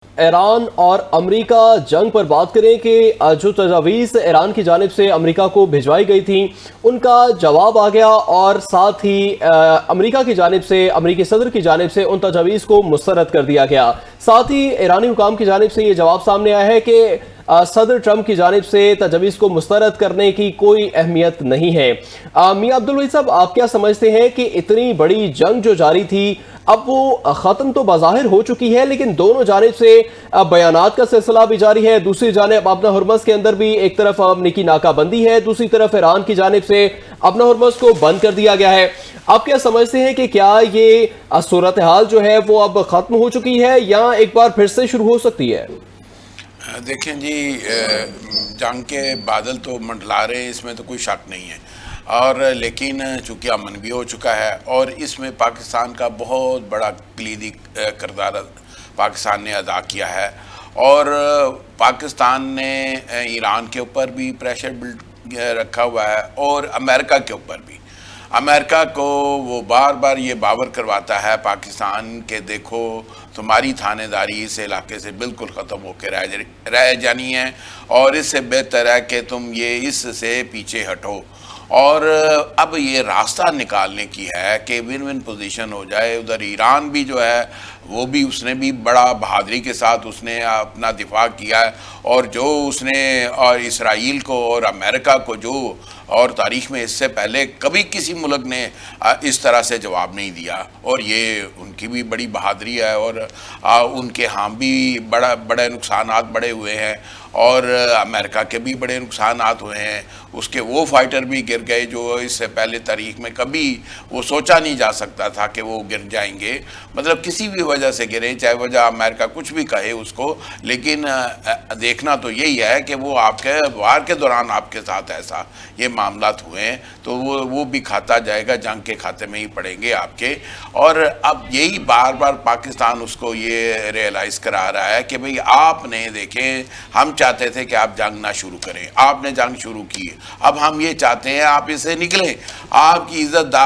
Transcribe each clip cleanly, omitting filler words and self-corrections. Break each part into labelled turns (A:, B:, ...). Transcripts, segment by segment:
A: ایران اور امریکہ جنگ پر بات کریں کہ جو تجاویز ایران کی جانب سے امریکہ کو بھیجوائی گئی تھیں ان کا جواب آ گیا، اور ساتھ ہی امریکہ کی جانب سے، امریکی صدر کی جانب سے ان تجاویز کو مسترد کر دیا گیا۔ ساتھ ہی ایرانی حکام کی جانب سے یہ جواب سامنے آیا ہے کہ صدر ٹرمپ کی جانب سے تجاویز کو مسترد کرنے کی کوئی اہمیت نہیں ہے۔ میاں عبدالوحید صاحب، آپ کیا سمجھتے ہیں کہ اتنی بڑی جنگ جو جاری تھی اب وہ ختم تو بظاہر ہو چکی ہے، لیکن دونوں جانب سے بیانات کا سلسلہ بھی جاری ہے، دوسری جانب اپنا ہرمز کے اندر بھی ایک طرف امریکی ناکہ بندی ہے، دوسری طرف ایران کی جانب سے اپنا ہرمز کو بند کر دیا گیا ہے۔ آپ کیا سمجھتے ہیں کہ کیا یہ صورتحال جو ہے وہ اب ختم ہو چکی ہے یا ایک بار پھر سے شروع ہو سکتی ہے؟
B: دیکھیں جی، جنگ کے بادل تو منڈلا رہے ہیں، اس میں تو کوئی شک نہیں ہے، اور لیکن چونکہ امن بھی ہو چکا ہے اور اس میں پاکستان کا بہت بڑا کلیدی کردار پاکستان نے ادا کیا ہے، اور پاکستان نے ایران کے اوپر بھی پریشر بلڈ رکھا ہوا ہے اور امریکہ کے اوپر بھی۔ امریکہ کو وہ بار بار یہ باور کرواتا ہے پاکستان کہ دیکھو تمہاری تھانے داری اس علاقے سے بالکل ختم ہو کے رہ جانی ہے، اور اس سے بہتر ہے کہ تم یہ اس سے پیچھے ہٹو، اور اب یہ راستہ نکالنے کی ہے کہ ون ون پوزیشن ہو جائے۔ ادھر ایران بھی جو ہے وہ بھی، اس نے بھی بڑا بہادری کے ساتھ اس نے اپنا دفاع کیا ہے، اور جو اس نے اور اسرائیل کو اور امریکہ کو جو، اور تاریخ میں اس سے پہلے کبھی کسی ملک نے اس طرح سے جواب نہیں دیا، اور یہ ان کی بھی بڑی بہادری ہے، اور ان کے ہاں بھی بڑے نقصانات بڑے ہوئے ہیں، اور امریکہ کے بھی بڑے نقصانات ہوئے ہیں۔ اس کے وہ فائٹر بھی گر گئے جو اس سے پہلے تاریخ میں کبھی وہ سوچا نہیں جا سکتا تھا کہ وہ گر جائیں گے، مطلب کسی بھی وجہ سے گرے، چاہے وجہ امریکہ کچھ بھی کہے اس کو، لیکن دیکھنا تو یہی ہے کہ وہ آپ کے وار کے دوران آپ کے ساتھ ایسا یہ معاملات ہوئے ہیں تو وہ بھی کھاتا جائے گا، جنگ کے کھاتے میں ہی پڑیں گے آپ کے۔ اور اب یہی بار بار پاکستان اس کو یہ ریئلائز کرا رہا ہے کہ بھئی آپ نے دیکھیں، ہم چاہتے تھے کہ آپ جنگ نہ شروع کریں، آپ نے جنگ شروع کی، اب ہم یہ چاہتے ہیں آپ اسے نکلیں، آپ کی عزت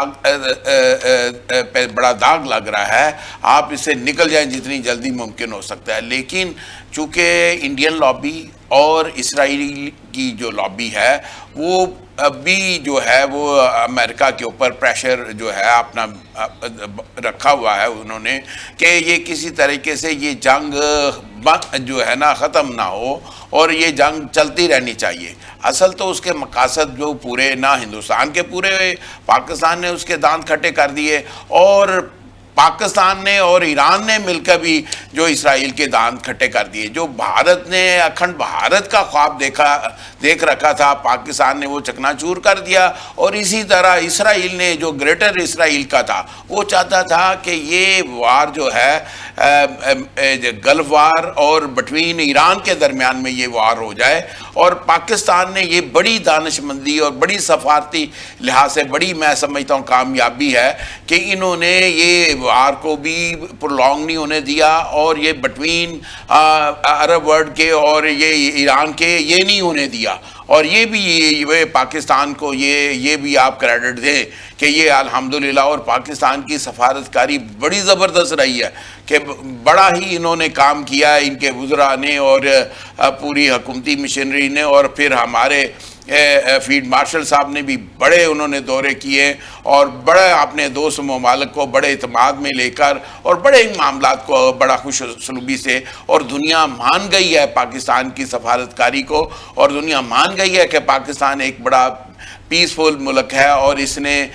B: پہ بڑا داغ لگ رہا ہے، آپ اسے نکل جائیں جتنی جلدی ممکن ہو سکتا ہے۔ لیکن چونکہ انڈین لابی اور اسرائیل کی جو لابی ہے وہ ابھی جو ہے وہ امریکہ کے اوپر پریشر جو ہے اپنا رکھا ہوا ہے انہوں نے، کہ یہ کسی طریقے سے یہ جنگ جو ہے نا ختم نہ ہو، اور یہ جنگ چلتی رہنی چاہیے۔ اصل تو اس کے مقاصد جو پورے نہ ہندوستان کے پورے، پاکستان نے اس کے دانت کھٹے کر دیے، اور پاکستان نے اور ایران نے مل کر بھی جو اسرائیل کے دانت کھٹے کر دیے۔ جو بھارت نے اکھنڈ بھارت کا خواب دیکھ رکھا تھا، پاکستان نے وہ چکنا چور کر دیا، اور اسی طرح اسرائیل نے جو گریٹر اسرائیل کا تھا وہ چاہتا تھا کہ یہ وار جو ہے گلف وار اور بٹوین ایران کے درمیان میں یہ وار ہو جائے، اور پاکستان نے یہ بڑی دانش مندی اور بڑی سفارتی لحاظ سے بڑی، میں سمجھتا ہوں، کامیابی ہے کہ انہوں نے یہ وار کو بھی پرولونگ نہیں ہونے دیا، اور یہ بٹوین عرب ورلڈ کے اور یہ ایران کے یہ نہیں ہونے دیا، اور یہ بھی پاکستان کو یہ بھی آپ کریڈٹ دیں کہ یہ الحمدللہ، اور پاکستان کی سفارتکاری بڑی زبردست رہی ہے کہ بڑا ہی انہوں نے کام کیا ہے، ان کے وزراء نے اور پوری حکومتی مشنری نے، اور پھر ہمارے فیلڈ مارشل صاحب نے بھی بڑے انہوں نے دورے کیے، اور بڑے اپنے دوست ممالک کو بڑے اعتماد میں لے کر، اور بڑے ان معاملات کو بڑا خوش سلوکی سے، اور دنیا مان گئی ہے پاکستان کی سفارتکاری کو، اور دنیا مان گئی ہے کہ پاکستان ایک بڑا پیسفل ملک ہے، اور اس نے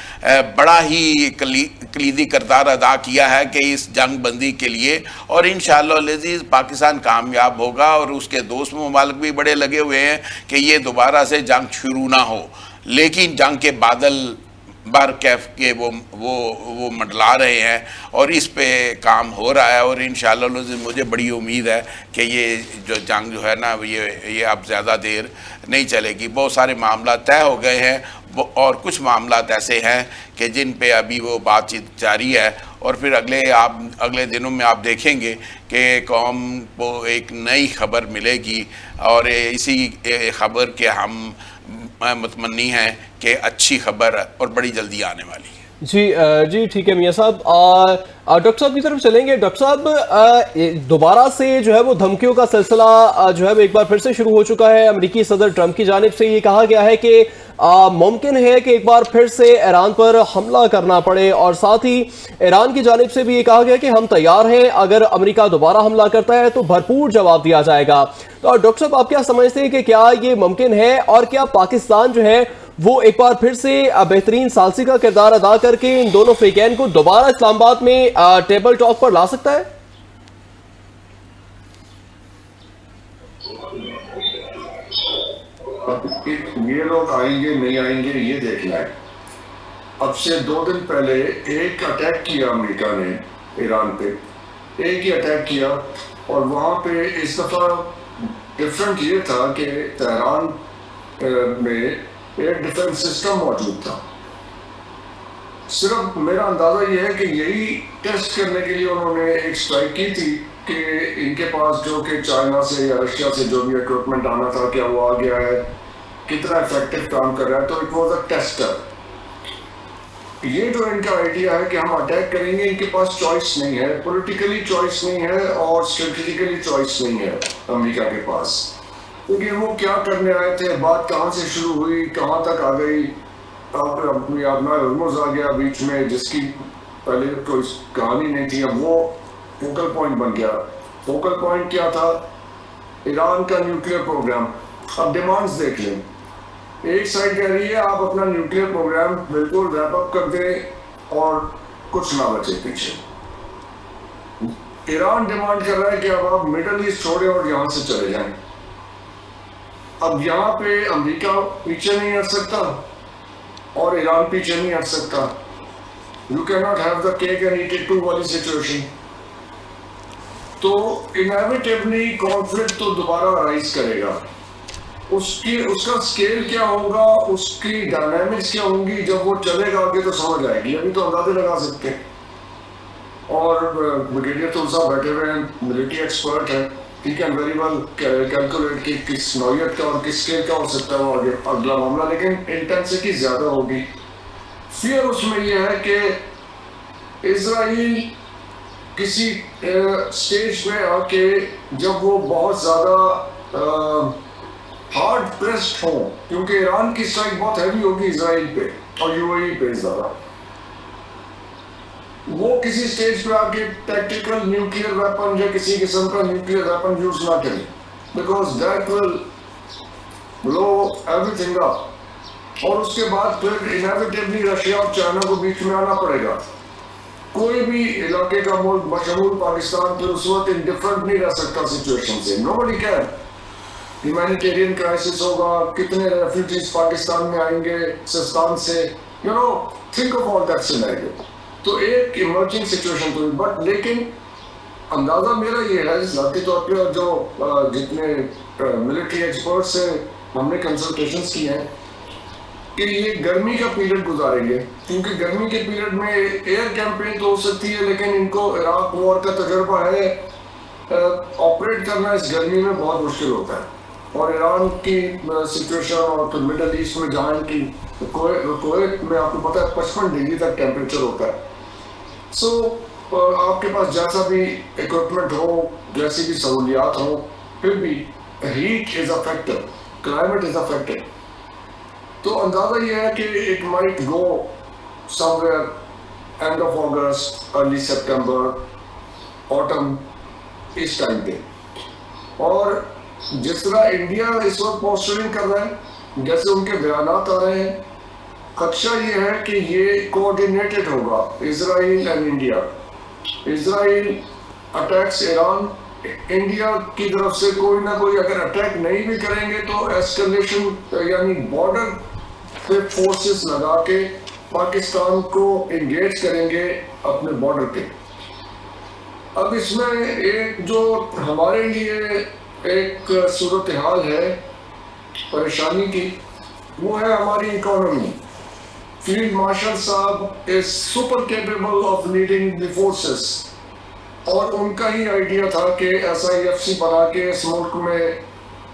B: بڑا ہی کلیدی کردار ادا کیا ہے کہ اس جنگ بندی کے لیے، اور انشاءاللہ العزیز پاکستان کامیاب ہوگا، اور اس کے دوست ممالک بھی بڑے لگے ہوئے ہیں کہ یہ دوبارہ سے جنگ شروع نہ ہو، لیکن جنگ کے بادل بار کیف کے وہ منڈلا رہے ہیں، اور اس پہ کام ہو رہا ہے، اور انشاءاللہ مجھے بڑی امید ہے کہ یہ جو جنگ جو ہے نا یہ اب زیادہ دیر نہیں چلے گی۔ بہت سارے معاملات طے ہو گئے ہیں، اور کچھ معاملات ایسے ہیں کہ جن پہ ابھی وہ بات چیت جاری ہے، اور پھر اگلے دنوں میں آپ دیکھیں گے کہ قوم کو ایک نئی خبر ملے گی، اور اسی خبر کے ہم متمنی ہیں کہ اچھی خبر اور بڑی جلدی آنے والی ہے۔
A: جی ٹھیک ہے میاں صاحب. ڈاکٹر صاحب کی طرف چلیں گے. ڈاکٹر صاحب دوبارہ سے جو ہے وہ دھمکیوں کا سلسلہ جو ہے وہ ایک بار پھر سے شروع ہو چکا ہے. امریکی صدر ٹرمپ کی جانب سے یہ کہا گیا ہے کہ ممکن ہے کہ ایک بار پھر سے ایران پر حملہ کرنا پڑے, اور ساتھ ہی ایران کی جانب سے بھی یہ کہا گیا کہ ہم تیار ہیں, اگر امریکہ دوبارہ حملہ کرتا ہے تو بھرپور جواب دیا جائے گا. تو ڈاکٹر صاحب آپ کیا سمجھتے ہیں کہ کیا یہ ممکن ہے, اور کیا پاکستان جو ہے وہ ایک بار پھر سے بہترین ثالثی کا کردار ادا کر کے ان دونوں فریقین کو دوبارہ اسلام آباد میں ٹیبل ٹاک پر لا سکتا ہے؟
C: یہ لوگ آئیں گے نہیں آئیں گے یہ دیکھنا ہے. اب سے 2 دن پہلے ایک اٹیک کیا امریکہ نے ایران پہ, ایک ہی اٹیک کیا, اور وہاں پہ اس دفعہ ڈفرنٹ یہ تھا کہ تہران میں ایک ڈیفنس سسٹم موجود تھا. صرف میرا اندازہ یہ ہے کہ یہی ٹیسٹ کرنے کے لیے انہوں نے ایک اسٹرائک کی تھی کہ ان کے پاس جو کہ چائنا سے یا رشیا سے جو بھی اکوپمنٹ آنا تھا کیا وہ آ گیا ہے, کتنا افیکٹو کام کر رہا ہے. تو اٹ واز اے ٹیسٹر. یہ جو ان کا آئیڈیا ہے کہ ہم اٹیک کریں گے, ان کے پاس چوائس نہیں ہے, پولیٹیکلی چوائس نہیں ہے اور اسٹریٹجیکلی چوائس نہیں ہے امریکہ کے پاس. کیونکہ وہ کیا کرنے آئے تھے, بات کہاں سے شروع ہوئی کہاں تک آ گئی, اپنا ہرمز آ گیا بیچ میں جس کی پہلے کوئی کہانی نہیں تھی, اب وہ فوکل پوائنٹ بن گیا. فوکل پوائنٹ کیا تھا؟ ایران کا نیوکلیئر پروگرام. اب ڈیمانڈز دیکھ لیں, ایک سائڈ کہہ رہی ہے آپ اپنا نیوکلیئر پروگرام بالکل ریپ اپ کر دیں اور کچھ نہ بچے پیچھے. ایران ڈیمانڈ کر رہا ہے کہ اب آپ مڈل ایسٹ چھوڑیں اور یہاں سے چلے جائیں. اب یہاں پہ امریکہ پیچھے نہیں ہٹ سکتا اور ایران پیچھے نہیں ہٹ سکتا. You can not have the cake and eat it too والی سچویشن. تو انیویٹیبلی کانفلکٹ تو دوبارہ رائز کرے گا. اس کا سکیل کیا ہوگا, اس کی ڈائنامکس کیا ہوں گی, جب وہ چلے گا آگے تو سمجھ آئے گی. ابھی تو اندازے لگا سکتے ہیں. اور بریگیڈیئر طور صاحب بیٹھے ہوئے ہیں, ملٹری ایکسپرٹ ہیں, he can very well calculate کہ کس نوعیت کا اور کس اسکیل کا ہو سکتا ہے وہ آگے اگلا معاملہ. لیکن انٹینسٹی زیادہ ہوگی. فیئر اس میں یہ ہے کہ اسرائیل کسی اسٹیج پہ آ کے جب وہ بہت زیادہ ہارڈ پریسڈ ہوں, کیونکہ ایران کی اسٹرائک بہت ہیوی ہوگی اسرائیل پہ اور یو اے ای پہ زیادہ, وہ کسی اسٹیج پہ آ کے ٹیکٹیکل نیوکلیئر ویپن یا کسی قسم کا نیوکلیئر ویپن یوز نہ کریں, because that will blow everything up. اور اس کے بعد پھر انیویٹیبلی رشیا اور چائنا کو بیچ میں آنا پڑے گا. کوئی بھی علاقے کا ملک بشمول پاکستان پھر اس وقت انڈیفرنٹ نہیں رہ سکتا سچویشن سے. Nobody can. ہیومینیٹیرین کرائسس ہوگا, کتنے ریفیوجیز پاکستان میں آئیں گے سستان سے, you know think of all that scenario. تو ایک ایمرجنگ سچویشن تو, بٹ لیکن اندازہ میرا یہ ہے ذاتی طور پہ, جو جتنے ملٹری ایکسپرٹس سے ہم نے کنسلٹیشنز کی ہیں, کہ یہ گرمی کا پیریڈ گزاریں گے, کیونکہ گرمی کے پیریڈ میں ایئر کیمپین تو ہو سکتی ہے, لیکن ان کو عراق وار کا تجربہ ہے, آپریٹ کرنا اس گرمی میں بہت مشکل ہوتا ہے. اور ایران کی سچویشن اور پھر مڈل ایسٹ میں جہاں ان کی کویت میں آپ کو پتہ ہے 55 ڈگری تک ٹیمپریچر ہوتا ہے. سو آپ کے پاس جیسا بھی اکوپمنٹ ہو, جیسی بھی سہولیات ہوں, پھر بھی heat is a factor, climate is a factor. تو اندازہ یہ ہے کہ it might go somewhere end of August, early September, autumn, اس ٹائم پہ. اور جس طرح انڈیا اس وقت پوسچرنگ کر رہا ہے, جیسے ان کے بیانات آ رہے ہیں, خدشہ یہ ہے کہ یہ کوآرڈینیٹڈ ہوگا Israel and India. Israel attacks Iran, India کی طرف سے کوئی نہ کوئی اگر اٹیک نہیں بھی کریں گے تو ایسکلیشن, یعنی بارڈر پہ فورسز لگا کے پاکستان کو انگیج کریں گے اپنے بارڈر پہ. اب اس میں ایک جو ہمارے لیے ایک صورتحال ہے پریشانی کی, وہ ہے ہماری اکانومی. فیلڈ مارشل صاحب is super capable of leading the forces, اور ان کا ہی آئیڈیا تھا کہ SIFC بنا کے اس ملک میں